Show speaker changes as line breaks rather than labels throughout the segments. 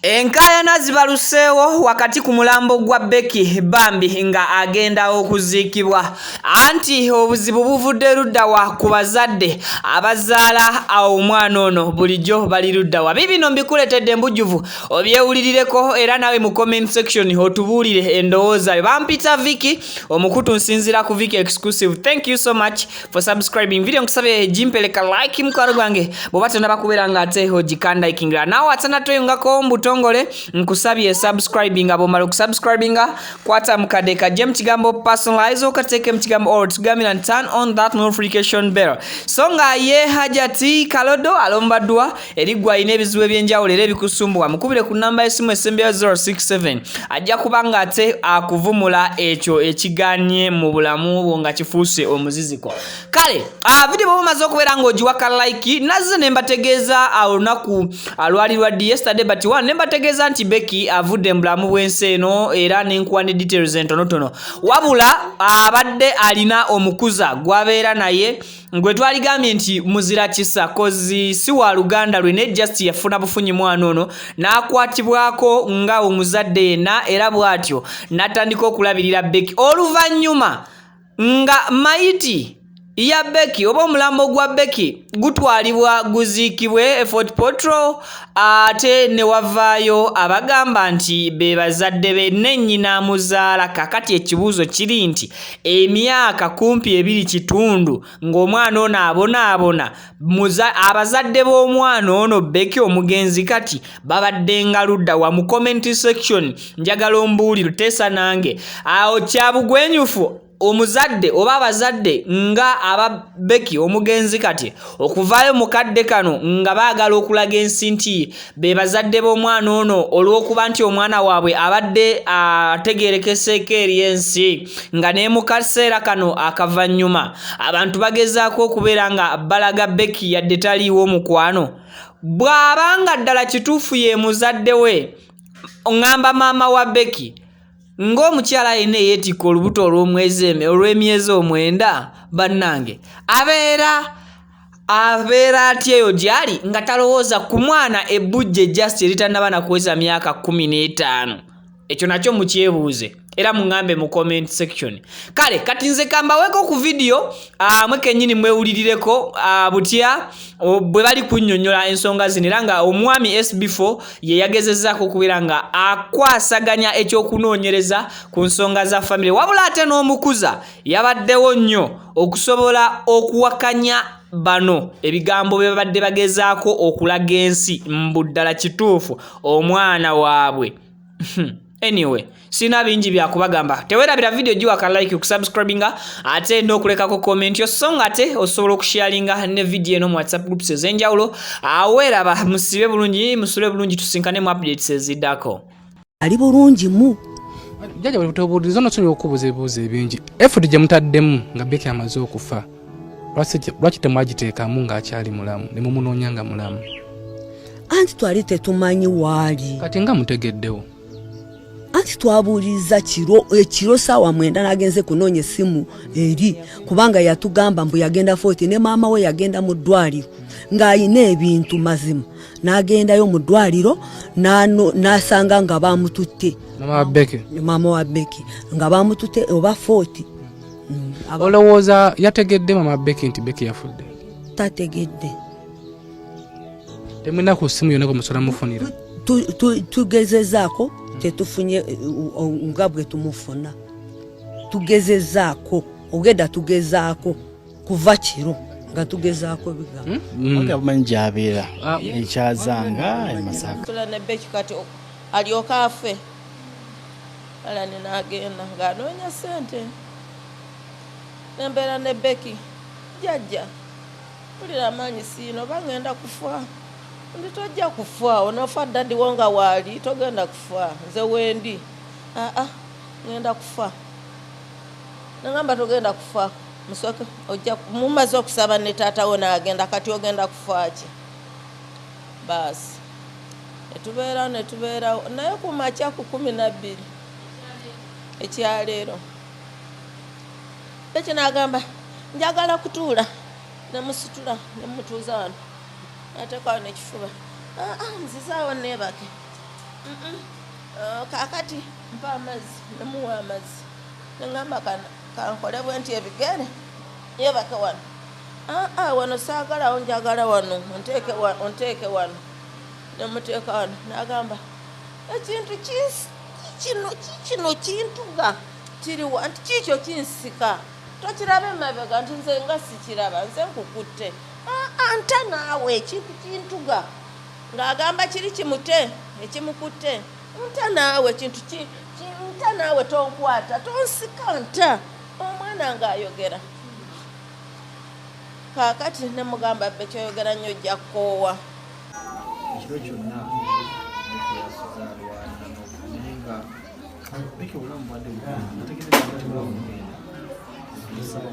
Enkayana zibaluseewo wakati ku mulambo gwa Becky Bambi nga agenda okuziikibwa. Anti obuzibu buvudde Ludawa ku bazadde abazaala omwana ono bulijjo bali Ludawa. Bibino mbikuletedde mbujjuvu obyewulirireko era nawe mu comment section otubuulire endowooza. Bampita Vicky omukutu nsinzira ku Vicky exclusive. Thank you so much for subscribing. Video nkusabe jimpeleka like mukwano gwange bw'oba tonnaba kubeera ng'ate ogikandayikingira. Nawe atanatoyungako tongole nkusabye subscribing abomala kusubscribinga kwata mukadeka jem kigambo personalize okateke mkigambo or tugamira turn on that notification bell. Songa ye hajati kalodo alombadwa erigwa ine bizibu ebyenjawulo era ebikusumbuwa mukubire ku namba y'essimu esembya 067 ajja kubanga ate akuvumula ekyo ekiganye mu bulamu bwo nga kifuuse omuziziko. Kale video bomaze okubeera ng'ogiwaka like naze ne mbategeeza olunaku alwalirwa yesterday but one bategeeza nti Becky avudde mbulamu bw'ensi eno era n'enkuwane details entonotono wabula abadde alina omukuza gwabeera naye gwe twaligambye nti muzira kisa kozi si wa Luganda lwe ne just yafuna bufunyi mwana ono n'akwatibwako nga omuzadde yenna era bw'atyo n'atandika okulabirira Becky oluvannyuma nga mayiti ya Becky oba omulambo gwa Becky gutwalibwa guziikibwe Fortpotro ate ne wavaayo abagamba nti be bazadde be nennyina amuzaala. Kakati ekibuuzo kiri nti emyaka kumpi 2.5 ng'omwana ono abonaabona abazadde b'omwana ono Becky omugenzi kati babadde nga Ludawa. Mu comment section njagala ombuulire teesa nange awo kyabugwenyufu omuzadde oba abazadde nga aba Becky omugenzi kati okuvaayo mukadde kano nga baagala okulaga ensi nti be bazadde b'omwana ono olw'okuba nti omwana waabwe abadde ategeerekeseeko eri ensi nga ne mu kaseera kano akavannyuma abantu bagezaako okubeera nga balaga Becky yadde taliiwo mukwano. Bw'abanga ddala kituufu ye muzadde we ngamba maama wa Becky ng'omukyala yenna yeetikka olubuto olw'emyezi 9 bannange abeera atya eyo gyali nga talowooza ku mwana ebbujje just eritannaba na kuweza myaka 15. Ekyo nakyo mukyebuuze era mungambe mu comment section. Kale kati nze kambaweko ku video mwe kennyini mwewulirireko butya bwe bali kunnyonnyola ensonga zino era nga omwami SB4 ye yagezezaako okubeera nga akwasaganya ekyokunoonyereza ku nsonga za family wabula ate n'omukuza yabaddewo nnyo okusobola okuwakanya bano ebigambo bye babadde bagezaako okulaga ensi mbuddala kituufu omwana waabwe. Anyway, sina bingi bya kubagamba. Tewerabira video giwaka like kusubscribinga ate n'okulekako comment yo songa ate osobola okusharinga ne video eno mu WhatsApp groups ezenjawulo. Aweraba musibe bulungi musule bulungi tusinkane mu updates eziddako.
Ali bulungi mu
jaja bwe tubuuliza no tuli okubuzeebuuza ebingi effort gye mutaddemu nga Becky amaze okufa lwaki temwagiteekamu ng'akyali mulamu ne mumunoonya nga mulamu
anti twali tetumanyi waali
kati nga mutegeddewo
anti twabuuliza ekiro saawa 9 nagenze kunoonya essimu eri kubanga yatugamba mbu yagenda Fort ne maama we yagenda mu ddwaliro ng'ayina ebintu mazima n'agendayo mu ddwaliro n'asanga nga bamututte maama wa Becky nga bamututte oba Fort.
Olowooza yategedde maama Becky nti Becky yafudde?
Tategedde.
Temwina ku ssimu yonna musobola mufunira?
Tugezezaako tetufunye nga bwe tumufuna. Tugezezaako ogenda tugezaako kuva kiro nga tugezaako bigambo.
Ogamanyi gy'abeera ekyazanga emasaka.
Tulane Becky kati alyoka afe ala ninagenda ng'anoonya ssente nembeera ne Becky jjajja pulira amaanyi siino bangenda kufa ndi tojja kufa onofa dda ndiwo nga waali togenda kufa nze wendi ngenda kufa nagamba togenda kufa musoke ojja mumaze okusaba ne taatawo n'agenda kati ogenda kufa ki baasi netubeerawo naye ku makya ku 12 ekyaleero Becky n'agamba njagala kutuula nemusitula nemutuuza wano nateekawo n'ekifuba nzizaawo neebake Kakati mpa amazzi nemuwa amazzi neŋŋamba kankole bwe nti ebigere yebake wano. Wano saagalawo, njagala wano onteeke wano. Nemuteeka wano n'agamba ekintu kino kintuga kiriwa nti kiikyo kinsika tokiraba emabega nti nze nga sikiraba nze nkukutte. Nta naawe ekintu kintuga ng'agamba kiri kimute ekimukutte. Nta naawe kintu nta naawe tonkwata tonsika nta. Omwana ng'ayogera kaakati nemugamba bbe kyoyogera nnyo ojja kkoowa.
Ekiro kyonna yasuzaalwana n'okumenga Becky obulamu bwadde butegeeza bwamugenda esawa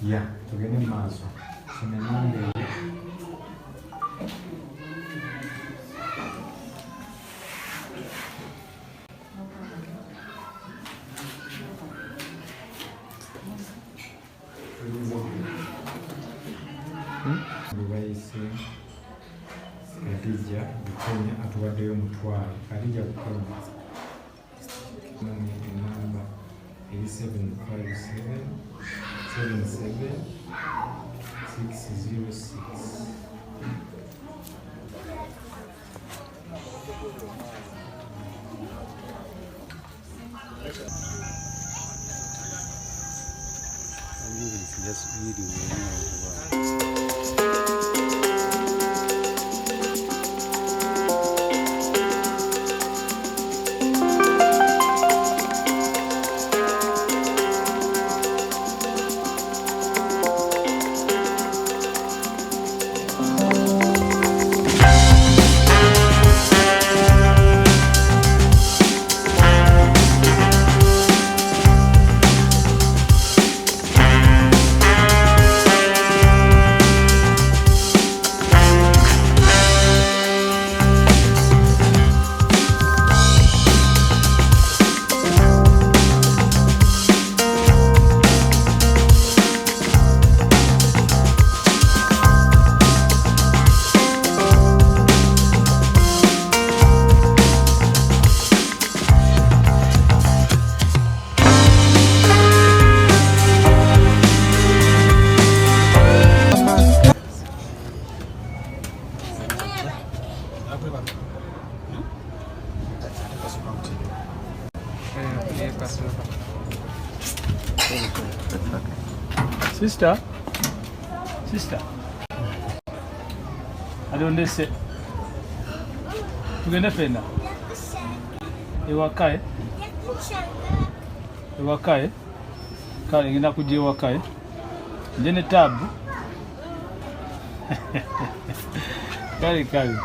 ya tugende mu maaso sinenambe bayise Khadija Bukenya atuwaddeyo omutwalo. Khadija Bukenya enamba eri 757 77 606.
Sister, adondese tugende fena ewakae kale ngenda kujja ewakae nje ne tabu kale